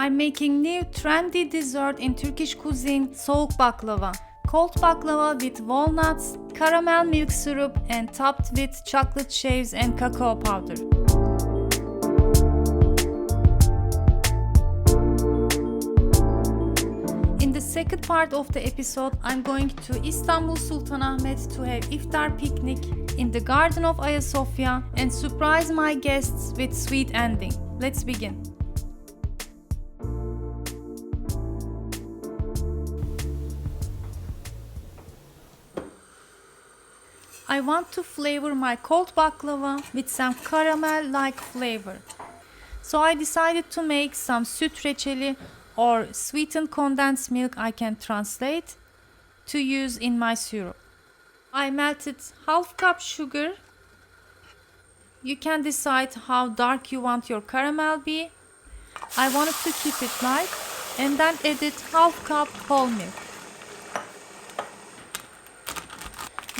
I'm making new trendy dessert in Turkish cuisine, Soğuk baklava. Cold baklava with walnuts, caramel milk syrup and topped with chocolate chips and cacao powder. In the second part of the episode, I'm going to Istanbul Sultanahmet to have Iftar Picnic in the garden of Ayasofya and surprise my guests with sweet ending. Let's begin. I want to flavor my cold baklava with some caramel-like flavor. So I decided to make some süt reçeli or sweetened condensed milk I can translate to use in my syrup. I melted half cup sugar. You can decide how dark you want your caramel be. I wanted to keep it light and then added half cup whole milk.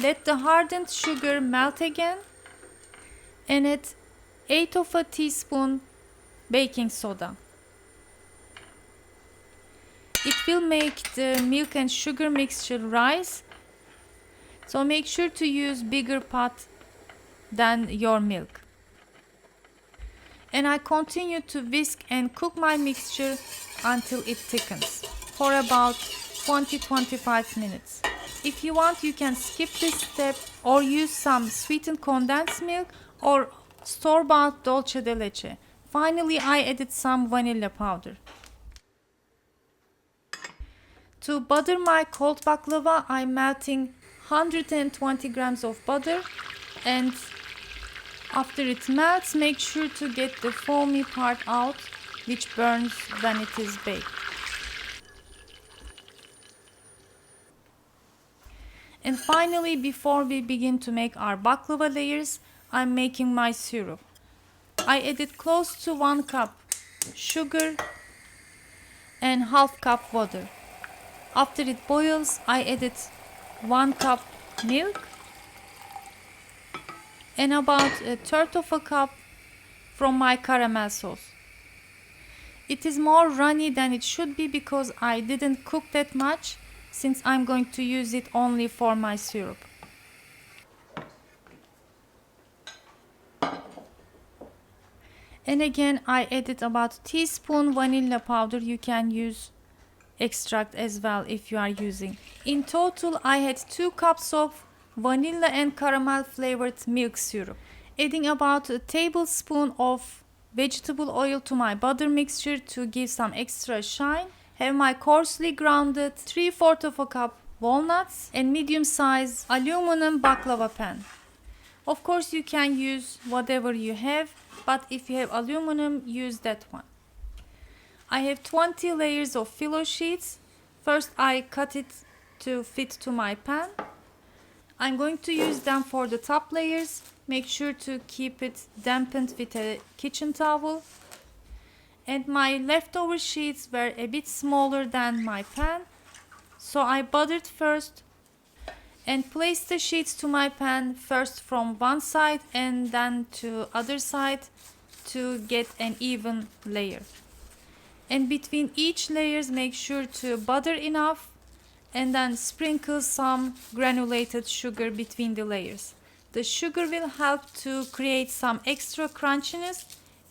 Let the hardened sugar melt again and add 1/8 of a teaspoon baking soda. It will make the milk and sugar mixture rise, so make sure to use bigger pot than your milk. And I continue to whisk and cook my mixture until it thickens for about 20-25 minutes. If you want, you can skip this step or use some sweetened condensed milk or store-bought Dulce de leche. Finally, I added some vanilla powder. To butter my cold baklava, I'm melting 120 grams of butter, and after it melts, make sure to get the foamy part out, which burns when it is baked. And finally, before we begin to make our baklava layers, I'm making my syrup. I added close to 1 cup sugar and half cup water. After it boils, I added 1 cup milk and about 1/3 of a cup from my caramel sauce. It is more runny than it should be because I didn't cook that much, since I'm going to use it only for my syrup. And again, I added about a teaspoon vanilla powder. You can use extract as well if you are using. In total, I had 2 cups of vanilla and caramel flavored milk syrup. Adding about a tablespoon of vegetable oil to my butter mixture to give some extra shine. Have my coarsely grounded 3/4 of a cup walnuts and medium size aluminum baklava pan. Of course, you can use whatever you have, but if you have aluminum, use that one. I have 20 layers of phyllo sheets. First, I cut it to fit to my pan. I'm going to use them for the top layers. Make sure to keep it dampened with a kitchen towel. And my leftover sheets were a bit smaller than my pan, so I buttered first and placed the sheets to my pan first from one side and then to other side to get an even layer. And between each layers, make sure to butter enough and then sprinkle some granulated sugar between the layers. The sugar will help to create some extra crunchiness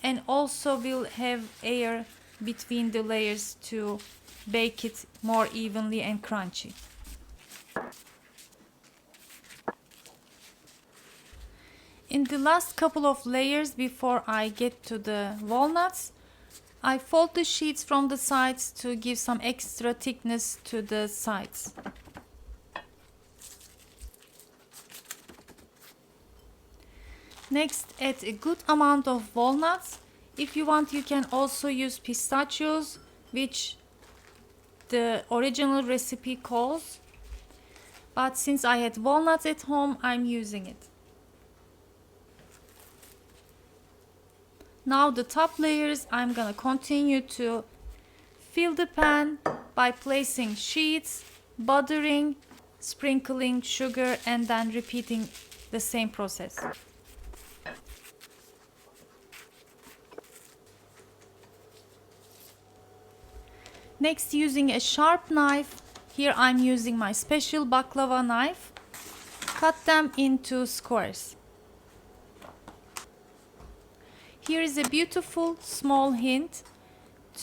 and also will have air between the layers to bake it more evenly and crunchy. In the last couple of layers before I get to the walnuts, I fold the sheets from the sides to give some extra thickness to the sides. Next, add a good amount of walnuts. If you want, you can also use pistachios, which the original recipe calls. But since I had walnuts at home, I'm using it. Now the top layers, I'm gonna continue to fill the pan by placing sheets, buttering, sprinkling sugar, and then repeating the same process. Next, using a sharp knife, here I'm using my special baklava knife, cut them into squares. Here is a beautiful small hint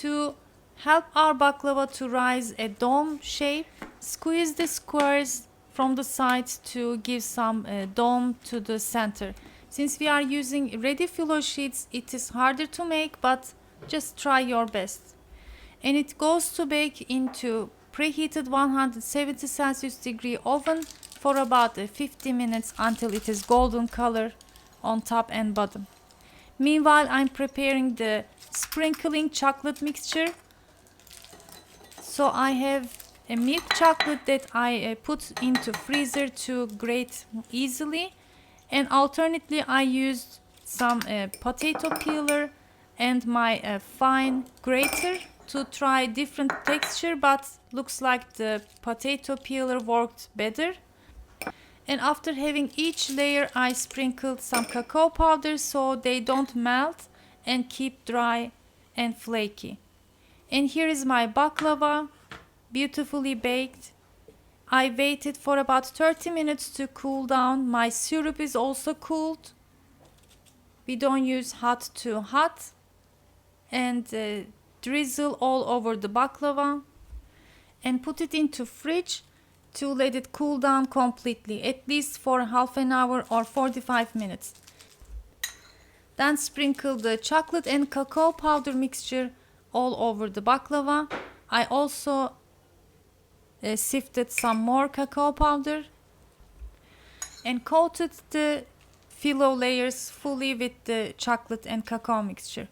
to help our baklava to rise a dome shape. Squeeze the squares from the sides to give some dome to the center. Since we are using ready phyllo sheets, it is harder to make, but just try your best. And it goes to bake into preheated 170 Celsius degree oven for about 50 minutes until it is golden color on top and bottom. Meanwhile, I'm preparing the sprinkling chocolate mixture. So I have a milk chocolate that I put into freezer to grate easily, and alternately I used some potato peeler and my fine grater to try different texture, but looks like the potato peeler worked better. And after having each layer, I sprinkled some cacao powder so they don't melt and keep dry and flaky. And here is my baklava, beautifully baked. I waited for about 30 minutes to cool down. My syrup is also cooled. We don't use hot to hot. And drizzle all over the baklava. And put it into fridge to let it cool down completely, at least for half an hour or 45 minutes. Then sprinkle the chocolate and cacao powder mixture all over the baklava. I also sifted some more cacao powder and coated the phyllo layers fully with the chocolate and cacao mixture.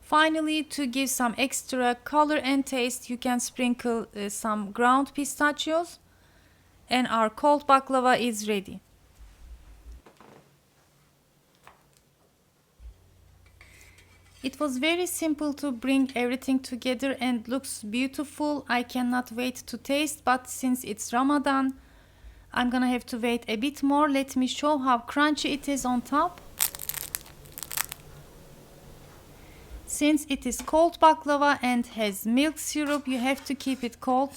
Finally, to give some extra color and taste, you can sprinkle some ground pistachios, and our cold baklava is ready. It was very simple to bring everything together and looks beautiful. I cannot wait to taste, but since it's Ramadan, I'm gonna have to wait a bit more. Let me show how crunchy it is on top. Since it is cold baklava and has milk syrup, you have to keep it cold.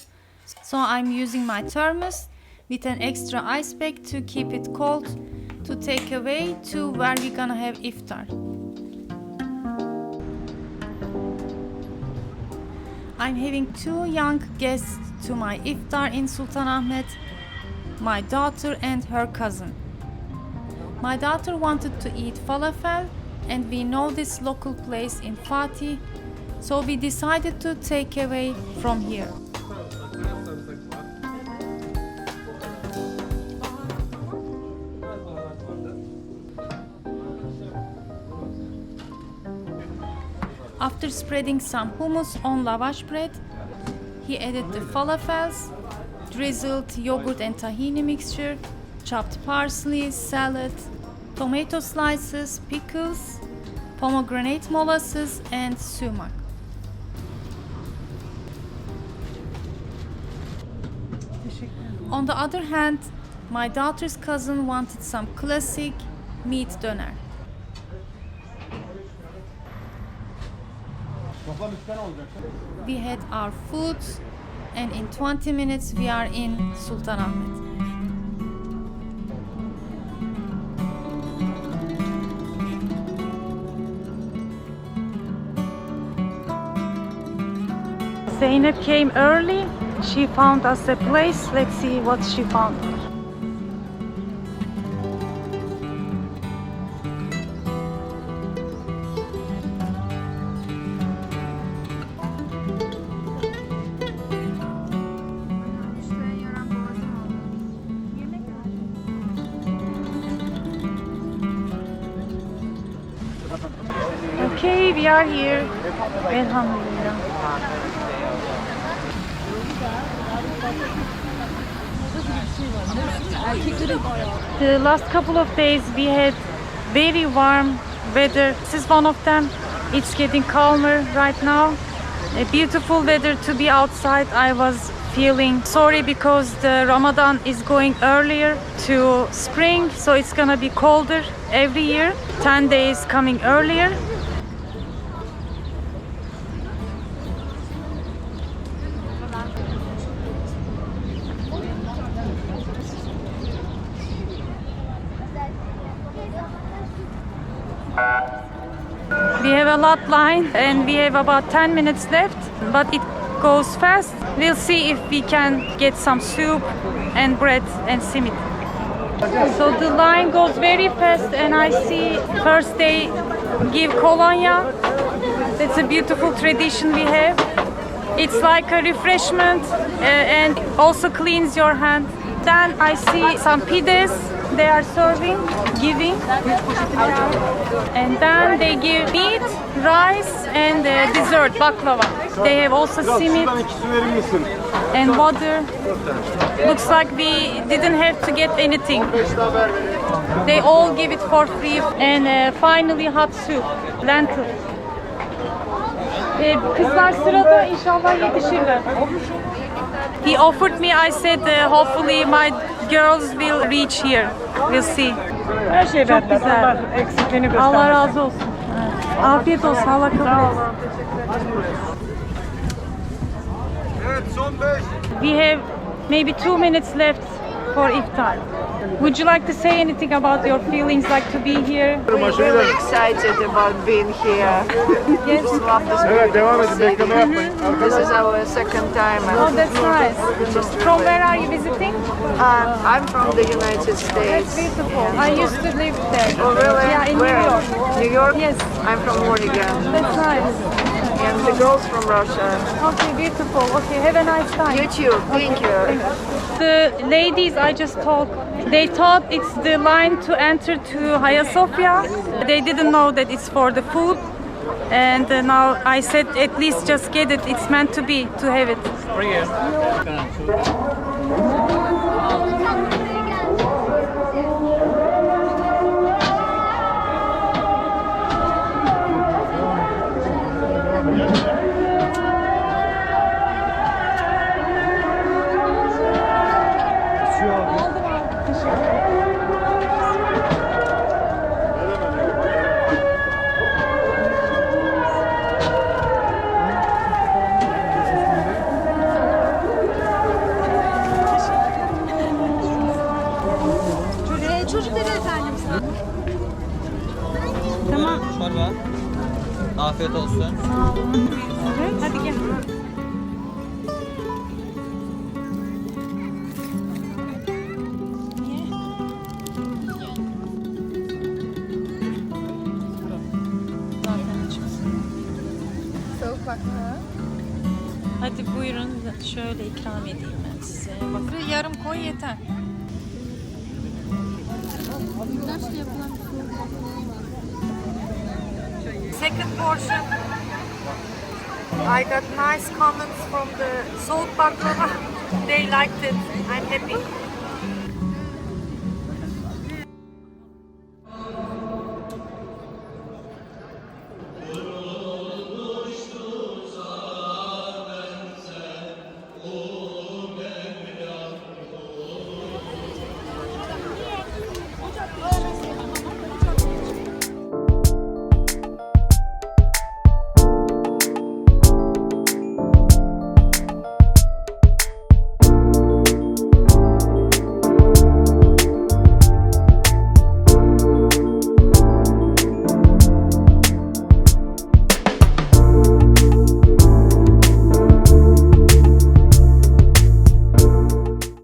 So I'm using my thermos with an extra ice pack to keep it cold to take away to where we're gonna have iftar. I'm having two young guests to my iftar in Sultanahmet, my daughter and her cousin. My daughter wanted to eat falafel, and we know this local place in Fatih, so we decided to take away from here. After spreading some hummus on lavash bread, he added the falafels, drizzled yogurt and tahini mixture, chopped parsley, salad, tomato slices, pickles, pomegranate molasses, and sumac. On the other hand, my daughter's cousin wanted some classic meat döner. We had our food, and in 20 minutes we are in Sultanahmet. Zeynep came early. She found us a place. Let's see what she found. Okay, we are here. Elhamdülillah. The last couple of days we had very warm weather. This is one of them. It's getting calmer right now. A beautiful weather to be outside. I was feeling sorry because the Ramadan is going earlier to spring, so it's gonna be colder every year. 10 days coming earlier. We have a lot line and we have about 10 minutes left, but it goes fast. We'll see if we can get some soup and bread and simit. So the line goes very fast and I see first they give kolonya. That's a beautiful tradition we have. It's like a refreshment and also cleans your hand. Then I see some pides they are serving, giving. And then they give meat, rice and dessert, baklava. They have also simit and water. Looks like we didn't have to get anything. They all give it for free. And finally hot soup, lentil. Kızlar sırada inşallah yetişirler. He offered me, I said hopefully my girls will reach here. We'll see. Her şey Çok güzel. Eksikliğini göstermesin. Allah razı olsun. Evet. Afiyet olsun. Allah kabul etsin. Evet, son 5. We have maybe 2 minutes left for iftar. Would you like to say anything about your feelings like to be here? We're really excited about being here. Yes. Just love this Evet, devam edin. city. Bekleme yapmayın. This is our second time. Oh, that's nice. From where are you visiting? I'm from the United That's States. beautiful. I used to live there. Oh, really? Yeah, in Where? New York. New York? Yes. I'm from Oregon. That's nice. And the girls from Russia. Okay, beautiful. Okay, have a nice time. You too. Thank you. The ladies I just talked, they thought it's the line to enter to Hagia Sophia. They didn't know that it's for the food. And now I said at least just get it. It's meant to be, to have it. Tamam. Çorba. Afiyet olsun. Sağ olun. Hadi gel. Soğuk baklava. Hadi buyurun şöyle ikram edeyim ben size. Bakın yarım koy yeter. Güneşle yapılan bir soğuk baklava var. Second portion. I got nice comments from the Soğuk baklava. They liked it. I'm happy.